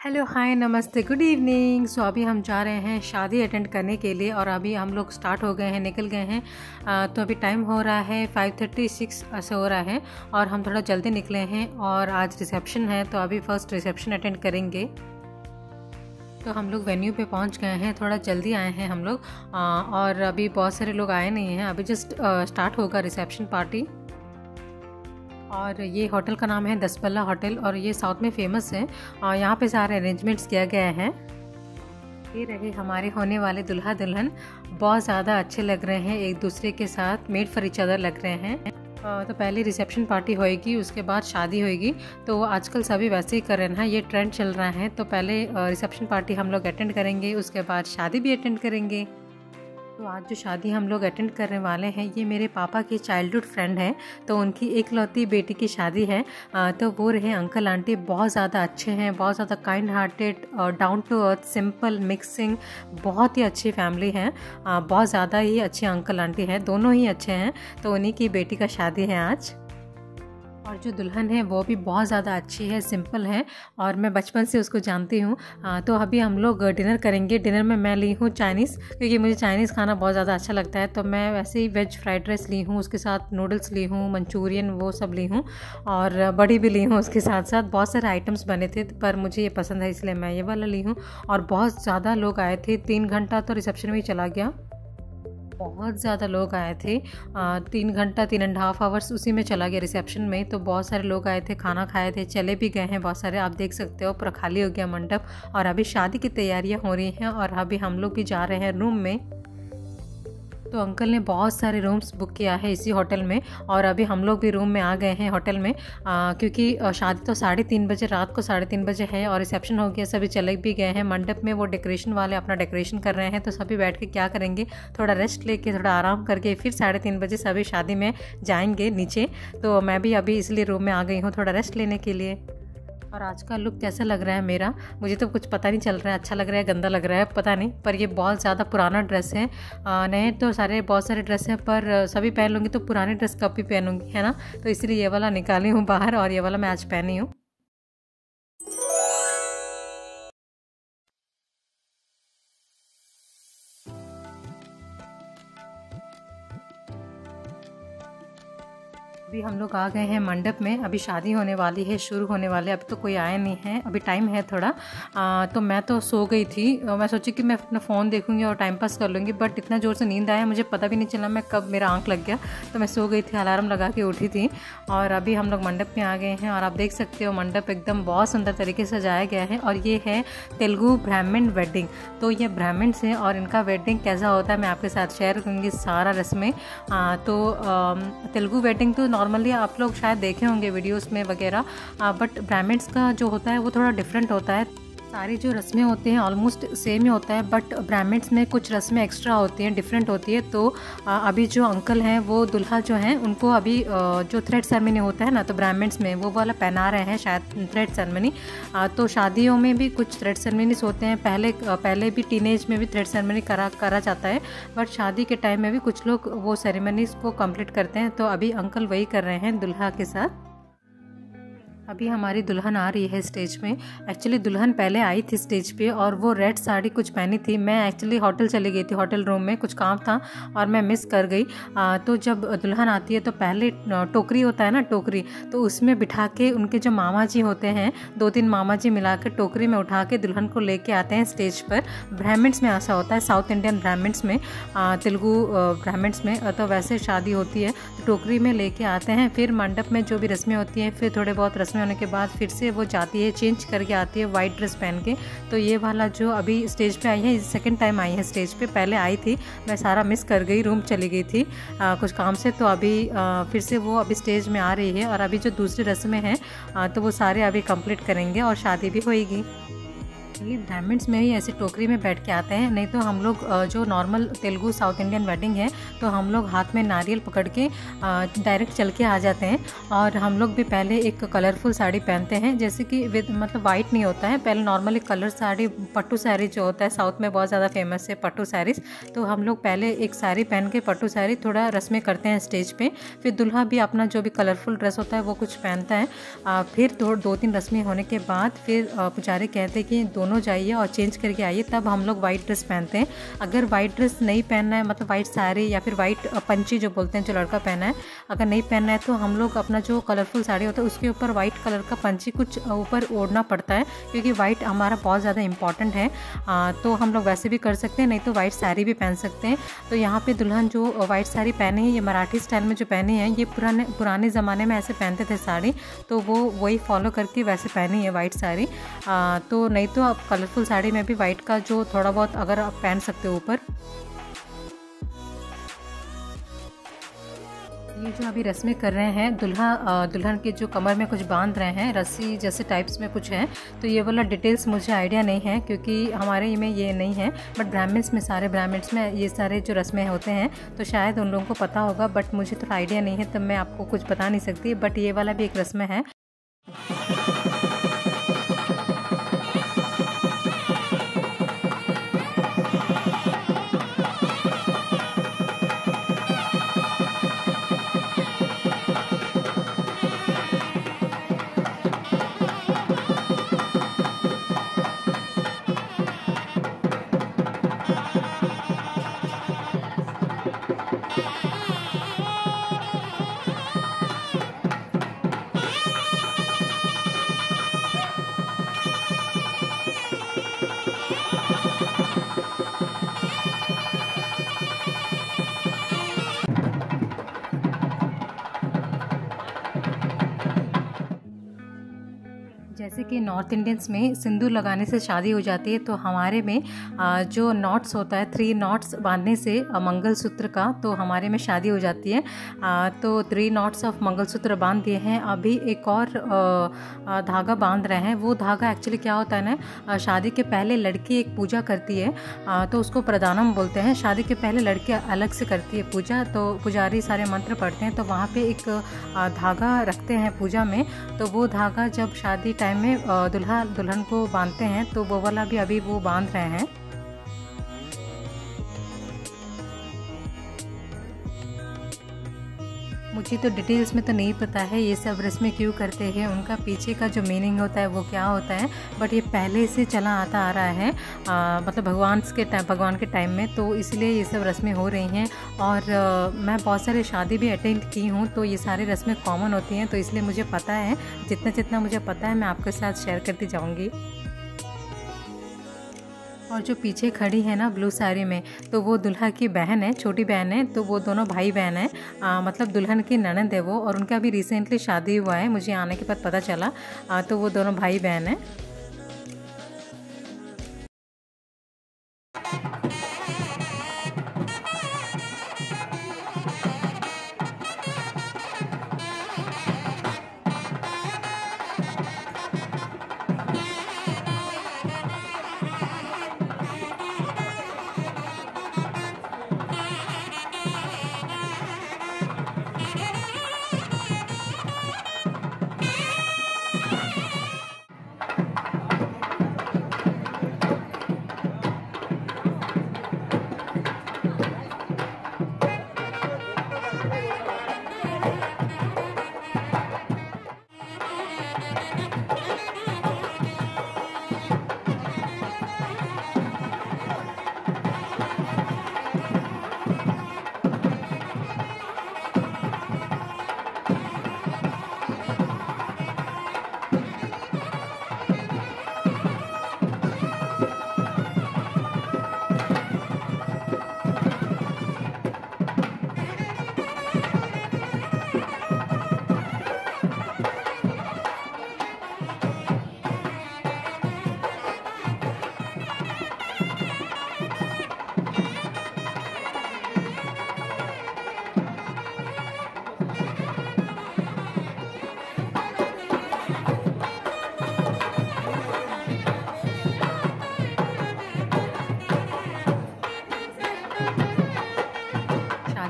Hello hi नमस्ते good evening. सो अभी हम जा रहे हैं शादी अटेंड करने के लिए और अभी हम लोग स्टार्ट हो गए हैं, निकल गए हैं। तो अभी टाइम हो रहा है 5:36 ऐसे हो रहा है और हम थोड़ा जल्दी निकले हैं और आज रिसेप्शन है तो अभी फर्स्ट रिसेप्शन अटेंड करेंगे। तो हम लोग वेन्यू पे पहुंच गए हैं, थोड़ा जल्दी आए हैं हम लोग और अभी बहुत सारे लोग आए नहीं हैं, अभी जस्ट स्टार्ट होगा रिसेप्शन पार्टी। और ये होटल का नाम है 10 पल्ला होटल और ये साउथ में फेमस है और यहाँ पे सारे अरेंजमेंट्स किया गया है। ये रहे हमारे होने वाले दुल्हा दुल्हन, बहुत ज़्यादा अच्छे लग रहे हैं, एक दूसरे के साथ मेड फॉर ईच अदर लग रहे हैं। तो पहले रिसेप्शन पार्टी होएगी, उसके बाद शादी होएगी। तो आजकल सभी वैसे ही कर रहे हैं, ये ट्रेंड चल रहा है। तो पहले रिसेप्शन पार्टी हम लोग अटेंड करेंगे, उसके बाद शादी भी अटेंड करेंगे। तो आज जो शादी हम लोग अटेंड करने वाले हैं ये मेरे पापा की चाइल्डहुड फ्रेंड है, तो उनकी एकलौती बेटी की शादी है। तो वो रहे अंकल आंटी, बहुत ज़्यादा अच्छे हैं, बहुत ज़्यादा काइंड हार्टेड और down to earth, simple mixing, बहुत ही अच्छी फैमिली है। बहुत ज़्यादा ही अच्छे अंकल आंटी हैं, दोनों ही अच्छे हैं। तो उन्हीं की बेटी का शादी है आज। और जो दुल्हन है वो भी बहुत ज़्यादा अच्छी है, सिंपल है और मैं बचपन से उसको जानती हूँ। तो अभी हम लोग डिनर करेंगे। डिनर में मैं ली हूँ चाइनीज़, क्योंकि मुझे चाइनीज़ खाना बहुत ज़्यादा अच्छा लगता है। तो मैं वैसे ही वेज फ्राइड राइस ली हूँ, उसके साथ नूडल्स ली हूँ, मंचूरियन वो सब ली हूँ और बड़ी भी ली हूँ उसके साथ साथ। बहुत सारे आइटम्स बने थे पर मुझे ये पसंद है इसलिए मैं ये वाला ली हूँ। और बहुत ज़्यादा लोग आए थे, 3 घंटा तो रिसेप्शन में ही चला गया, बहुत ज़्यादा लोग आए थे। 3 घंटा 3.5 आवर्स उसी में चला गया रिसेप्शन में। तो बहुत सारे लोग आए थे, खाना खाए थे, चले भी गए हैं बहुत सारे। आप देख सकते हो पूरा खाली हो गया मंडप और अभी शादी की तैयारियां हो रही हैं और अभी हम लोग भी जा रहे हैं रूम में। तो अंकल ने बहुत सारे रूम्स बुक किया है इसी होटल में और अभी हम लोग भी रूम में आ गए हैं होटल में, क्योंकि शादी तो 3:30 बजे, रात को 3:30 बजे है और रिसेप्शन हो गया, सभी चले भी गए हैं मंडप में। वो डेकोरेशन वाले अपना डेकोरेशन कर रहे हैं, तो सभी बैठ के क्या करेंगे, थोड़ा रेस्ट लेके, थोड़ा आराम करके फिर 3:30 बजे सभी शादी में जाएंगे नीचे। तो मैं भी अभी इसलिए रूम में आ गई हूँ थोड़ा रेस्ट लेने के लिए। और आज का लुक कैसा लग रहा है मेरा, मुझे तो कुछ पता नहीं चल रहा है, अच्छा लग रहा है गंदा लग रहा है पता नहीं। पर ये बहुत ज़्यादा पुराना ड्रेस है, नए तो बहुत सारे ड्रेस हैं पर सभी पहन लूँगी तो पुराने ड्रेस कब भी पहनूँगी, है ना। तो इसलिए ये वाला निकाली हूँ बाहर और ये वाला मैं आज पहनी हूँ। अभी हम लोग आ गए हैं मंडप में, अभी शादी होने वाली है, शुरू होने वाले। अभी तो कोई आया नहीं है, अभी टाइम है थोड़ा। तो मैं तो सो गई थी, मैं सोची कि मैं अपना फ़ोन देखूंगी और टाइम पास कर लूँगी, बट इतना ज़ोर से नींद आया मुझे पता भी नहीं चला मैं कब मेरा आंख लग गया। तो मैं सो गई थी, अलार्म लगा के उठी थी और अभी हम लोग मंडप में आ गए हैं। और आप देख सकते हो मंडप एकदम बहुत सुंदर तरीके से सजाया गया है और ये है तेलुगु ब्राह्मण वेडिंग। तो ये ब्राह्मण्स हैं और इनका वेडिंग कैसा होता है मैं आपके साथ शेयर करूँगी सारा रस्में। तो तेलुगु वेडिंग तो नॉर्मली आप लोग शायद देखे होंगे वीडियोस में वगैरह, बट ब्राह्मण्स का जो होता है वो थोड़ा डिफरेंट होता है। सारी जो रस्में होती हैं ऑलमोस्ट सेम ही होता है, बट ब्राह्मण्स में कुछ रस्में एक्स्ट्रा होती हैं, डिफरेंट होती है। तो अभी जो अंकल हैं वो दुल्हा जो हैं उनको अभी जो थ्रेड सेरेमनी होता है ना, तो ब्राह्मण्स में वो वाला पहना रहे हैं शायद थ्रेड सेरेमनी। तो शादियों में भी कुछ थ्रेड सेरेमनीज होते हैं, पहले भी टीनेज में भी थ्रेड सेरेमनी करा जाता है, बट शादी के टाइम में भी कुछ लोग वो सेरेमनीज को कंप्लीट करते हैं। तो अभी अंकल वही कर रहे हैं दुल्हा के साथ। अभी हमारी दुल्हन आ रही है स्टेज में। एक्चुअली दुल्हन पहले आई थी स्टेज पे और वो रेड साड़ी कुछ पहनी थी। मैं एक्चुअली होटल चली गई थी, होटल रूम में कुछ काम था और मैं मिस कर गई। तो जब दुल्हन आती है तो पहले टोकरी होता है ना, टोकरी, तो उसमें बिठा के उनके जो मामा जी होते हैं, 2-3 मामा जी मिला के टोकरी में उठा के दुल्हन को लेके आते हैं स्टेज पर। ब्राह्मण्स में ऐसा होता है, साउथ इंडियन ब्राह्मण्स में, तेलुगु ब्राह्मण्स में तो वैसे शादी होती है, तो टोकरी में लेके आते हैं। फिर मंडप में जो भी रस्में होती हैं, फिर थोड़े बहुत रस्में होने के बाद फिर से वो जाती है, चेंज करके आती है वाइट ड्रेस पहन के। तो ये वाला जो अभी स्टेज पे आई है, सेकंड टाइम आई है स्टेज पे, पहले आई थी मैं सारा मिस कर गई, रूम चली गई थी कुछ काम से। तो अभी फिर से वो अभी स्टेज में आ रही है और अभी जो दूसरी रस्में हैं तो वो सारे अभी कंप्लीट करेंगे और शादी भी होएगी। ये ब्राह्मण्स में ही ऐसे टोकरी में बैठ के आते हैं, नहीं तो हम लोग जो normal Telugu south Indian wedding है तो हम लोग हाथ में नारियल पकड़ के डायरेक्ट चल के आ जाते हैं। और हम लोग भी पहले एक कलरफुल साड़ी पहनते हैं, जैसे कि विद मतलब वाइट नहीं होता है, पहले नॉर्मली कलर साड़ी पट्टू साड़ी जो होता है साउथ में बहुत ज़्यादा फेमस है पट्टू साड़ीज़। तो हम लोग पहले एक साड़ी पहन के पट्टू साड़ी थोड़ा रस्में करते हैं स्टेज पे, फिर दूल्हा भी अपना जो भी कलरफुल ड्रेस होता है वो कुछ पहनता है। फिर 2-3 रस्में होने के बाद फिर पुजारी कहते हैं कि दोनों जाइए और चेंज करके आइए, तब हम लोग वाइट ड्रेस पहनते हैं। अगर वाइट ड्रेस नहीं पहनना है, मतलब वाइट साड़ी या फिर वाइट पंची जो बोलते हैं जो लड़का पहना है, अगर नहीं पहनना है तो हम लोग अपना जो कलरफुल साड़ी होता है उसके ऊपर वाइट कलर का पंची कुछ ऊपर ओढ़ना पड़ता है, क्योंकि वाइट हमारा बहुत ज़्यादा इंपॉर्टेंट है। तो हम लोग वैसे भी कर सकते हैं, नहीं तो वाइट साड़ी भी पहन सकते हैं। तो यहाँ पे दुल्हन जो वाइट साड़ी पहनी है, ये मराठी स्टाइल में जो पहनी है, ये पुराने ज़माने में ऐसे पहनते थे साड़ी, तो वो वही फॉलो करके वैसे पहनी है वाइट साड़ी। तो नहीं तो आप कलरफुल साड़ी में भी वाइट का जो थोड़ा बहुत अगर आप पहन सकते हो ऊपर। ये जो अभी रस्में कर रहे हैं, दुल्हन के जो कमर में कुछ बांध रहे हैं रस्सी जैसे टाइप्स में कुछ है, तो ये वाला डिटेल्स मुझे आइडिया नहीं है क्योंकि हमारे में ये नहीं है, बट ब्राह्मण्स में सारे ब्राह्मण्स में ये सारे जो रस्में होते हैं तो शायद उन लोगों को पता होगा, बट मुझे थोड़ा आइडिया नहीं है, तब मैं आपको कुछ बता नहीं सकती। बट ये वाला भी एक रस्म है। जैसे कि नॉर्थ इंडियंस में सिंदूर लगाने से शादी हो जाती है, तो हमारे में जो नॉट्स होता है 3 नॉट्स बांधने से मंगलसूत्र का, तो हमारे में शादी हो जाती है। तो 3 नॉट्स ऑफ मंगलसूत्र बांध दिए हैं। अभी एक और धागा बांध रहे हैं। वो धागा एक्चुअली क्या होता है ना, शादी के पहले लड़की एक पूजा करती है, तो उसको प्रदानम बोलते हैं। शादी के पहले लड़की अलग से करती है पूजा, तो पुजारी सारे मंत्र पढ़ते हैं, तो वहाँ पे एक धागा रखते हैं पूजा में। तो वो धागा जब शादी टाइम में दुल्हन को बांधते हैं, तो वो वाला भी अभी वो बांध रहे हैं। मुझे तो डिटेल्स में तो नहीं पता है ये सब रस्में क्यों करते हैं, उनका पीछे का जो मीनिंग होता है वो क्या होता है, बट ये पहले से चला आता आ रहा है, मतलब भगवान के टाइम में, तो इसलिए ये सब रस्में हो रही हैं। और मैं बहुत सारे शादी भी अटेंड की हूँ, तो ये सारी रस्में कॉमन होती हैं, तो इसलिए मुझे पता है। जितना मुझे पता है मैं आपके साथ शेयर करती जाऊँगी। और जो पीछे खड़ी है ना ब्लू साड़ी में, तो वो दुल्हा की बहन है, छोटी बहन है, तो वो दोनों भाई बहन है, मतलब दुल्हन की ननद है वो, और उनका भी रिसेंटली शादी हुआ है, मुझे आने के बाद पता चला। तो वो दोनों भाई बहन है।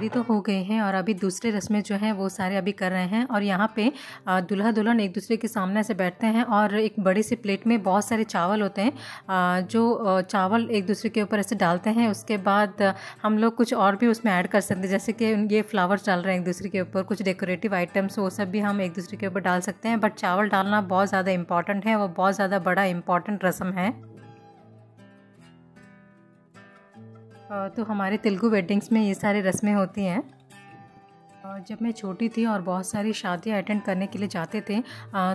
शादी तो हो गई है और अभी दूसरे रस्में जो हैं वो सारे अभी कर रहे हैं। और यहाँ पे दूल्हा दुल्हन एक दूसरे के सामने से बैठते हैं और एक बड़ी सी प्लेट में बहुत सारे चावल होते हैं, जो चावल एक दूसरे के ऊपर ऐसे डालते हैं। उसके बाद हम लोग कुछ और भी उसमें ऐड कर सकते हैं, जैसे कि ये फ्लावर्स डाल रहे हैं एक दूसरे के ऊपर, कुछ डेकोरेटिव आइटम्स वो सब भी हम एक दूसरे के ऊपर डाल सकते हैं। बट चावल डालना बहुत ज़्यादा इंपॉर्टेंट है, वो बहुत ज़्यादा बड़ा इंपॉर्टेंट रस्म है। तो हमारे तेलुगु वेडिंग्स में ये सारी रस्में होती हैं। जब मैं छोटी थी और बहुत सारी शादियाँ अटेंड करने के लिए जाते थे,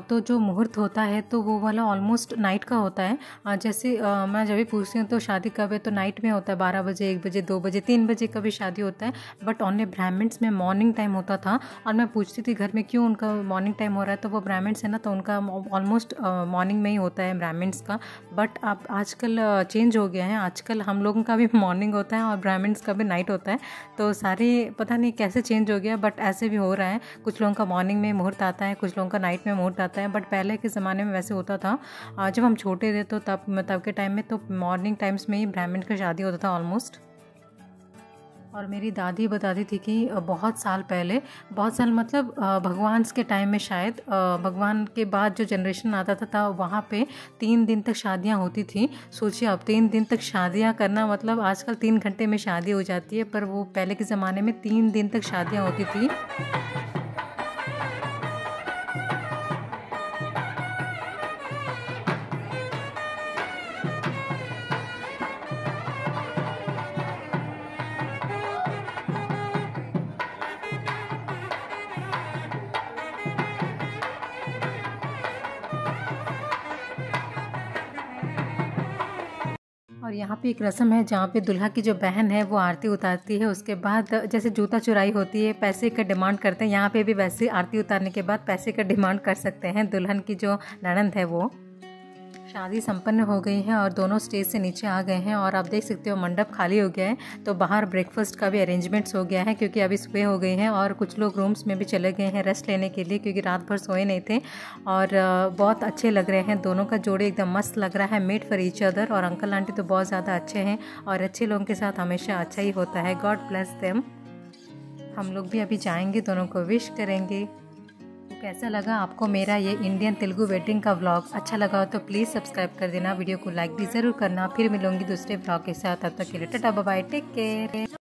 तो जो मुहूर्त होता है तो वो वाला ऑलमोस्ट नाइट का होता है। जैसे मैं जब भी पूछती हूँ तो शादी कब है, तो नाइट में होता है, 12 बजे, 1 बजे, 2 बजे, 3 बजे का भी शादी होता है। बट ओनली ब्राह्मण्स में मॉर्निंग टाइम होता था। और मैं पूछती थी घर में क्यों उनका मॉर्निंग टाइम हो रहा है, तो वो ब्राह्मण्स है ना, तो उनका ऑलमोस्ट मॉर्निंग में ही होता है ब्राह्मण्स का। बट अब आजकल चेंज हो गया है, आजकल हम लोगों का भी मॉर्निंग होता है और ब्राह्मण्स का भी नाइट होता है। तो सारे पता नहीं कैसे चेंज हो गया, बट ऐसे भी हो रहा है। कुछ लोगों का मॉर्निंग में मुहूर्त आता है, कुछ लोगों का नाइट में मुहूर्त आता है। बट पहले के ज़माने में वैसे होता था, जब हम छोटे थे तो तब के टाइम में तो मॉर्निंग टाइम्स में ही ब्राह्मण का शादी होता था ऑलमोस्ट। और मेरी दादी बताती थी कि बहुत साल पहले, बहुत साल मतलब भगवान के टाइम में शायद, भगवान के बाद जो जनरेशन आता था वहाँ पे 3 दिन तक शादियाँ होती थी। सोचिए अब 3 दिन तक शादियाँ करना, मतलब आजकल 3 घंटे में शादी हो जाती है, पर वो पहले के ज़माने में 3 दिन तक शादियाँ होती थी। और यहाँ पे एक रस्म है जहाँ पे दुल्हा की जो बहन है वो आरती उतारती है। उसके बाद जैसे जूता चुराई होती है, पैसे का डिमांड करते हैं, यहाँ पे भी वैसे आरती उतारने के बाद पैसे का डिमांड कर सकते हैं दुल्हन की जो ननंद है वो। शादी संपन्न हो गई है और दोनों स्टेज से नीचे आ गए हैं और आप देख सकते हो मंडप खाली हो गया है। तो बाहर ब्रेकफास्ट का भी अरेंजमेंट्स हो गया है, क्योंकि अभी सुबह हो गई है और कुछ लोग रूम्स में भी चले गए हैं रेस्ट लेने के लिए, क्योंकि रात भर सोए नहीं थे। और बहुत अच्छे लग रहे हैं, दोनों का जोड़ी एकदम मस्त लग रहा है, मेड फॉर ईच अदर। और अंकल आंटी तो बहुत ज़्यादा अच्छे हैं और अच्छे लोगों के साथ हमेशा अच्छा ही होता है। God bless them. हम लोग भी अभी जाएंगे, दोनों को विश करेंगे। कैसा लगा आपको मेरा ये इंडियन तेलुगु वेडिंग का व्लॉग? अच्छा लगा हो तो प्लीज़ सब्सक्राइब कर देना, वीडियो को लाइक भी ज़रूर करना। फिर मिलूंगी दूसरे व्लॉग के साथ, तब तक के लिए tata bye bye, take care.